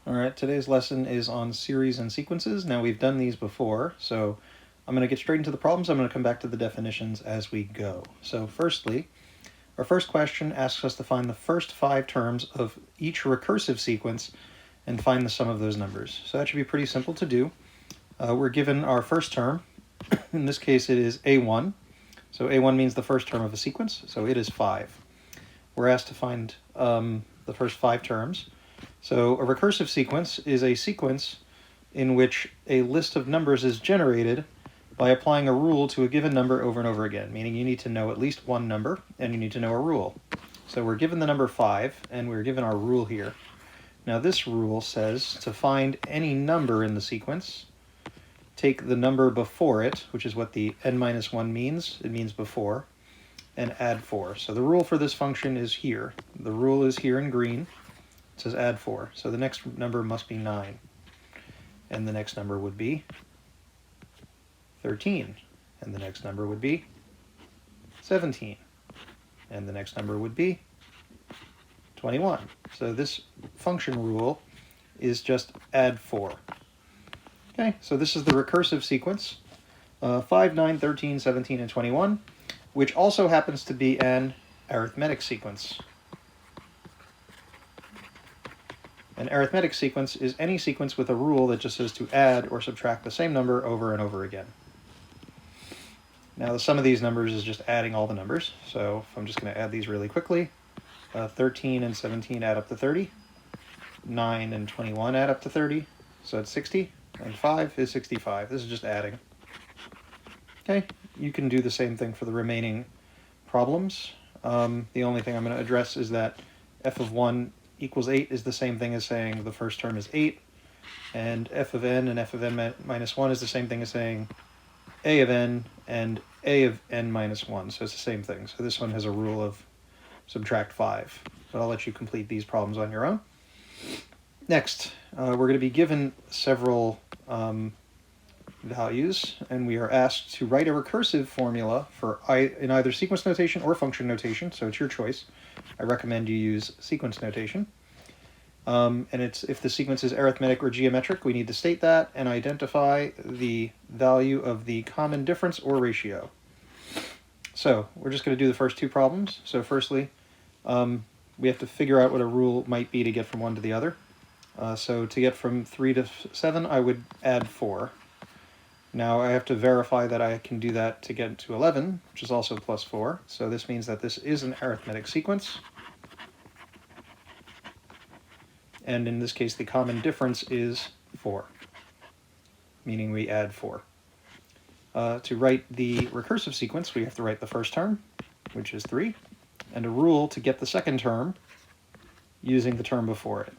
Alright, today's lesson is on series and sequences. Now we've done these before, so I'm going to get straight into the problems. I'm going to come back to the definitions as we go. So firstly, our first question asks us to find the first 5 terms of each recursive sequence and find the sum of those numbers. So that should be pretty simple to do. We're given our first term. In this case it is A1. So A1 means the first term of a sequence, so it is 5. We're asked to find the first 5 terms. So a recursive sequence is a sequence in which a list of numbers is generated by applying a rule to a given number over and over again, meaning you need to know at least one number and you need to know a rule. So we're given the number 5 and we're given our rule here. Now this rule says to find any number in the sequence, take the number before it, which is what the n-1 means, it means before, and add 4. So the rule for this function is here. The rule is here in green. It says add 4. So the next number must be 9. And the next number would be 13. And the next number would be 17. And the next number would be 21. So this function rule is just add 4. Okay, so this is the recursive sequence. 5, 9, 13, 17, and 21, which also happens to be an arithmetic sequence. An arithmetic sequence is any sequence with a rule that just says to add or subtract the same number over and over again. Now the sum of these numbers is just adding all the numbers, so I'm just going to add these really quickly. 13 and 17 add up to 30. 9 and 21 add up to 30, so it's 60. And 5 is 65. This is just adding. Okay, you can do the same thing for the remaining problems. The only thing I'm going to address is that f of 1 equals 8 is the same thing as saying the first term is 8, and f of n and f of n minus 1 is the same thing as saying a of n and a of n minus 1, so it's the same thing. So this one has a rule of subtract 5, but I'll let you complete these problems on your own. Next, we're going to be given several values, and we are asked to write a recursive formula for in either sequence notation or function notation, so it's your choice. I recommend you use sequence notation. And it's if the sequence is arithmetic or geometric, we need to state that and identify the value of the common difference or ratio. So we're just going to do the first 2 problems. So firstly, we have to figure out what a rule might be to get from one to the other. So to get from 3 to 7, I would add 4. Now I have to verify that I can do that to get to 11, which is also plus 4. So this means that this is an arithmetic sequence. And in this case, the common difference is 4, meaning we add 4. To write the recursive sequence, we have to write the first term, which is 3, and a rule to get the second term using the term before it.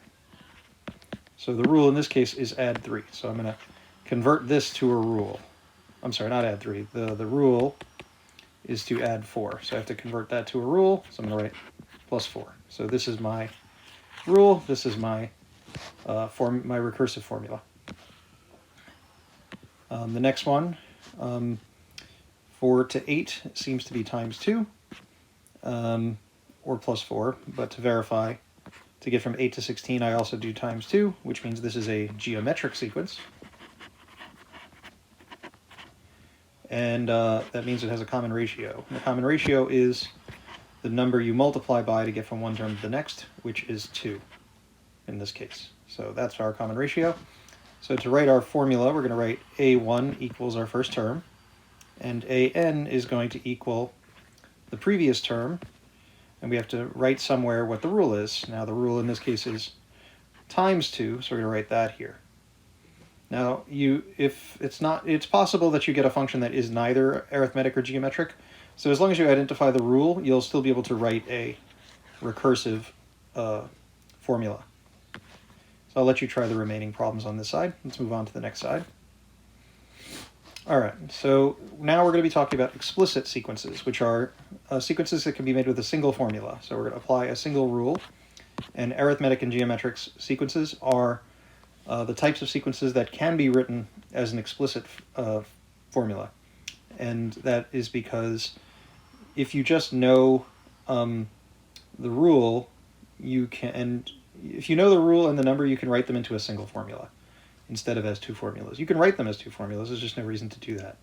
So the rule in this case is add 3. So I'm going to convert this to a rule. I'm sorry, not add 3. The rule is to add 4. So I have to convert that to a rule. So I'm going to write plus 4. So this is my rule. This is my my recursive formula. The next one, 4 to 8 seems to be times 2, or plus 4. But to verify, to get from 8 to 16, I also do times 2, which means this is a geometric sequence. And that means it has a common ratio. And the common ratio is the number you multiply by to get from one term to the next, which is 2 in this case. So that's our common ratio. So to write our formula, we're going to write a1 equals our first term, and an is going to equal the previous term, and we have to write somewhere what the rule is. Now the rule in this case is times 2, so we're going to write that here. Now, it's possible that you get a function that is neither arithmetic or geometric. So as long as you identify the rule, you'll still be able to write a recursive formula. So I'll let you try the remaining problems on this side. Let's move on to the next side. All right, so now we're going to be talking about explicit sequences, which are sequences that can be made with a single formula. So we're going to apply a single rule. And arithmetic and geometric sequences are the types of sequences that can be written as an explicit formula. And that is because if you just know the rule, you can if you know the rule and the number, you can write them into a single formula instead of as two formulas. You can write them as two formulas, there's just no reason to do that.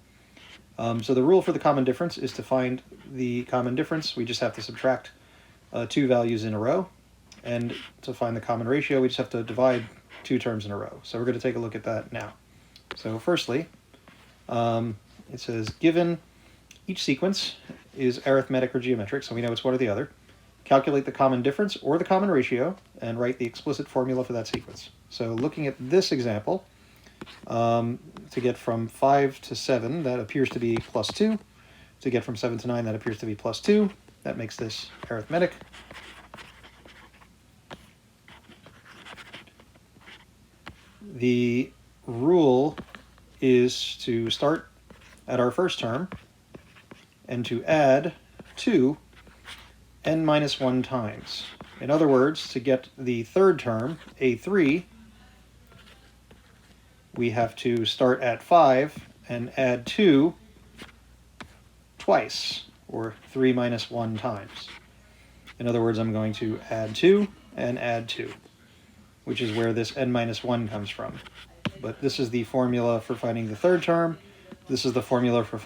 So the rule for the common difference is to find the common difference, we just have to subtract two values in a row, and to find the common ratio, we just have to divide two terms in a row. So we're going to take a look at that now. So firstly, it says given each sequence is arithmetic or geometric, so we know it's one or the other. Calculate the common difference or the common ratio and write the explicit formula for that sequence. So looking at this example, to get from 5 to 7, that appears to be plus 2. To get from 7 to 9, that appears to be plus 2. That makes this arithmetic. The rule is to start at our first term and to add 2 n minus 1 times. In other words, to get the third term, a3, we have to start at 5 and add 2 twice, or 3 minus 1 times. In other words, I'm going to add 2 and add 2, which is where this n minus 1 comes from. But this is the formula for finding the third term. This is the formula for